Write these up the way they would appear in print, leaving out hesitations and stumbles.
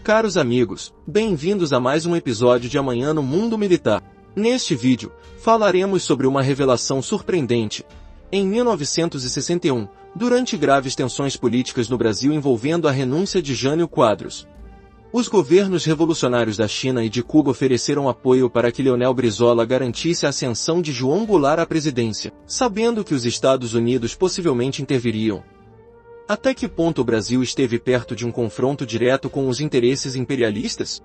Caros amigos, bem-vindos a mais um episódio de Amanhã no Mundo Militar. Neste vídeo, falaremos sobre uma revelação surpreendente. Em 1961, durante graves tensões políticas no Brasil envolvendo a renúncia de Jânio Quadros, os governos revolucionários da China e de Cuba ofereceram apoio para que Leonel Brizola garantisse a ascensão de João Goulart à presidência, sabendo que os Estados Unidos possivelmente interviriam. Até que ponto o Brasil esteve perto de um confronto direto com os interesses imperialistas?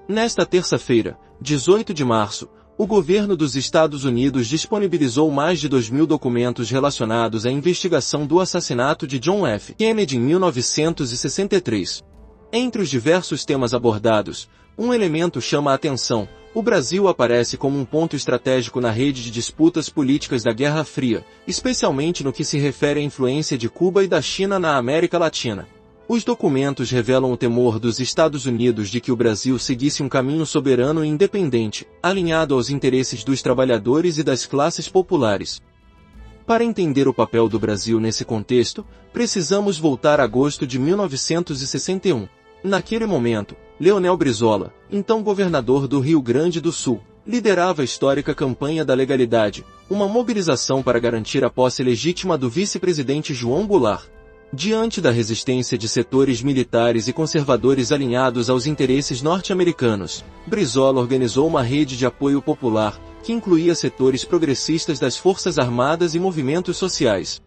Nesta terça-feira, 18 de março, o governo dos Estados Unidos disponibilizou mais de 2.000 documentos relacionados à investigação do assassinato de John F. Kennedy em 1963. Entre os diversos temas abordados, um elemento chama a atenção: o Brasil aparece como um ponto estratégico na rede de disputas políticas da Guerra Fria, especialmente no que se refere à influência de Cuba e da China na América Latina. Os documentos revelam o temor dos Estados Unidos de que o Brasil seguisse um caminho soberano e independente, alinhado aos interesses dos trabalhadores e das classes populares. Para entender o papel do Brasil nesse contexto, precisamos voltar a agosto de 1961. Naquele momento, Leonel Brizola, então governador do Rio Grande do Sul, liderava a histórica campanha da legalidade, uma mobilização para garantir a posse legítima do vice-presidente João Goulart. Diante da resistência de setores militares e conservadores alinhados aos interesses norte-americanos, Brizola organizou uma rede de apoio popular, que incluía setores progressistas das Forças Armadas e movimentos sociais.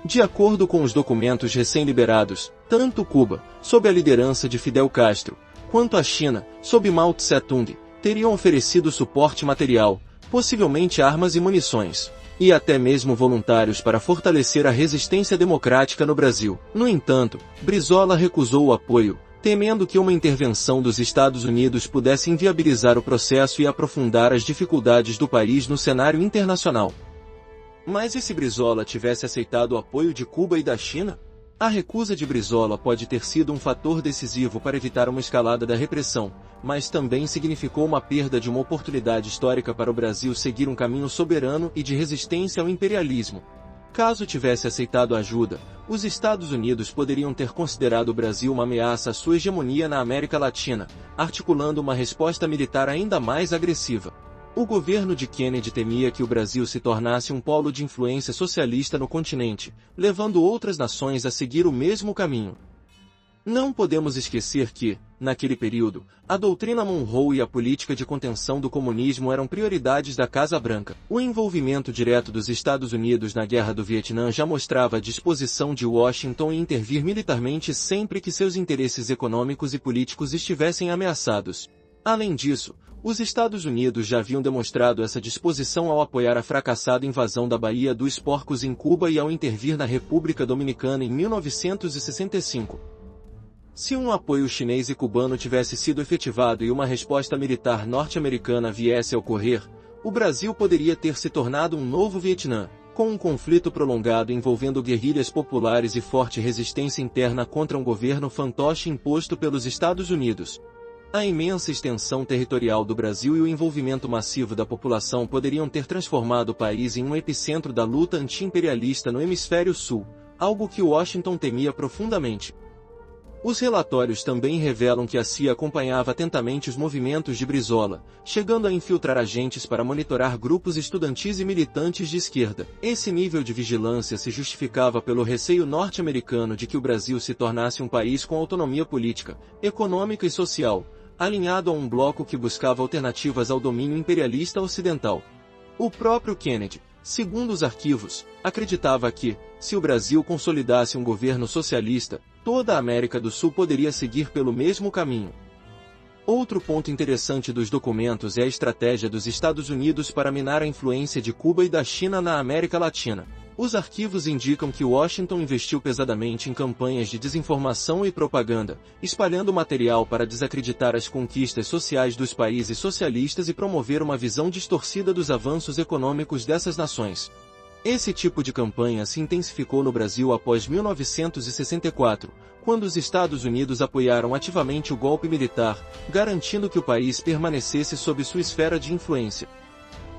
De acordo com os documentos recém-liberados, tanto Cuba, sob a liderança de Fidel Castro, quanto a China, sob Mao Tse-tung, teriam oferecido suporte material, possivelmente armas e munições, e até mesmo voluntários para fortalecer a resistência democrática no Brasil. No entanto, Brizola recusou o apoio, temendo que uma intervenção dos Estados Unidos pudesse inviabilizar o processo e aprofundar as dificuldades do país no cenário internacional. Mas e se Brizola tivesse aceitado o apoio de Cuba e da China? A recusa de Brizola pode ter sido um fator decisivo para evitar uma escalada da repressão, mas também significou uma perda de uma oportunidade histórica para o Brasil seguir um caminho soberano e de resistência ao imperialismo. Caso tivesse aceitado a ajuda, os Estados Unidos poderiam ter considerado o Brasil uma ameaça à sua hegemonia na América Latina, articulando uma resposta militar ainda mais agressiva. O governo de Kennedy temia que o Brasil se tornasse um polo de influência socialista no continente, levando outras nações a seguir o mesmo caminho. Não podemos esquecer que, naquele período, a doutrina Monroe e a política de contenção do comunismo eram prioridades da Casa Branca. O envolvimento direto dos Estados Unidos na Guerra do Vietnã já mostrava a disposição de Washington em intervir militarmente sempre que seus interesses econômicos e políticos estivessem ameaçados. Além disso, os Estados Unidos já haviam demonstrado essa disposição ao apoiar a fracassada invasão da Baía dos Porcos em Cuba e ao intervir na República Dominicana em 1965. Se um apoio chinês e cubano tivesse sido efetivado e uma resposta militar norte-americana viesse a ocorrer, o Brasil poderia ter se tornado um novo Vietnã, com um conflito prolongado envolvendo guerrilhas populares e forte resistência interna contra um governo fantoche imposto pelos Estados Unidos. A imensa extensão territorial do Brasil e o envolvimento massivo da população poderiam ter transformado o país em um epicentro da luta anti-imperialista no hemisfério sul, algo que Washington temia profundamente. Os relatórios também revelam que a CIA acompanhava atentamente os movimentos de Brizola, chegando a infiltrar agentes para monitorar grupos estudantis e militantes de esquerda. Esse nível de vigilância se justificava pelo receio norte-americano de que o Brasil se tornasse um país com autonomia política, econômica e social, alinhado a um bloco que buscava alternativas ao domínio imperialista ocidental. O próprio Kennedy, segundo os arquivos, acreditava que, se o Brasil consolidasse um governo socialista, toda a América do Sul poderia seguir pelo mesmo caminho. Outro ponto interessante dos documentos é a estratégia dos Estados Unidos para minar a influência de Cuba e da China na América Latina. Os arquivos indicam que Washington investiu pesadamente em campanhas de desinformação e propaganda, espalhando material para desacreditar as conquistas sociais dos países socialistas e promover uma visão distorcida dos avanços econômicos dessas nações. Esse tipo de campanha se intensificou no Brasil após 1964, quando os Estados Unidos apoiaram ativamente o golpe militar, garantindo que o país permanecesse sob sua esfera de influência.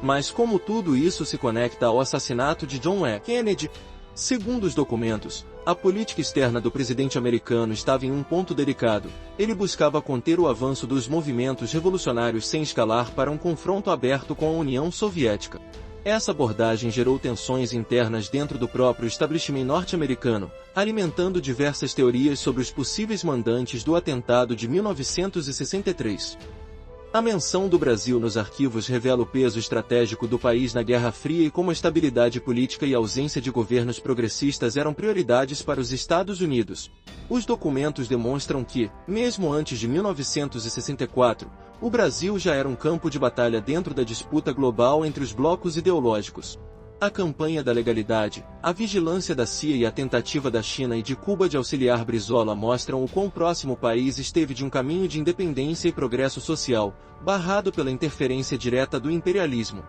Mas como tudo isso se conecta ao assassinato de John F. Kennedy? Segundo os documentos, a política externa do presidente americano estava em um ponto delicado. Ele buscava conter o avanço dos movimentos revolucionários sem escalar para um confronto aberto com a União Soviética. Essa abordagem gerou tensões internas dentro do próprio establishment norte-americano, alimentando diversas teorias sobre os possíveis mandantes do atentado de 1963. A menção do Brasil nos arquivos revela o peso estratégico do país na Guerra Fria e como a estabilidade política e a ausência de governos progressistas eram prioridades para os Estados Unidos. Os documentos demonstram que, mesmo antes de 1964, o Brasil já era um campo de batalha dentro da disputa global entre os blocos ideológicos. A campanha da legalidade, a vigilância da CIA e a tentativa da China e de Cuba de auxiliar Brizola mostram o quão próximo o país esteve de um caminho de independência e progresso social, barrado pela interferência direta do imperialismo.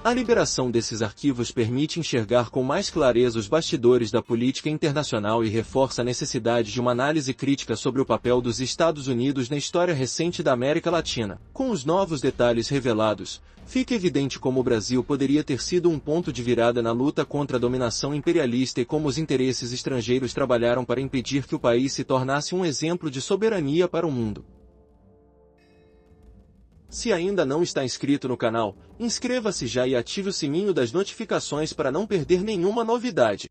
A liberação desses arquivos permite enxergar com mais clareza os bastidores da política internacional e reforça a necessidade de uma análise crítica sobre o papel dos Estados Unidos na história recente da América Latina. Com os novos detalhes revelados, fica evidente como o Brasil poderia ter sido um ponto de virada na luta contra a dominação imperialista e como os interesses estrangeiros trabalharam para impedir que o país se tornasse um exemplo de soberania para o mundo. Se ainda não está inscrito no canal, inscreva-se já e ative o sininho das notificações para não perder nenhuma novidade.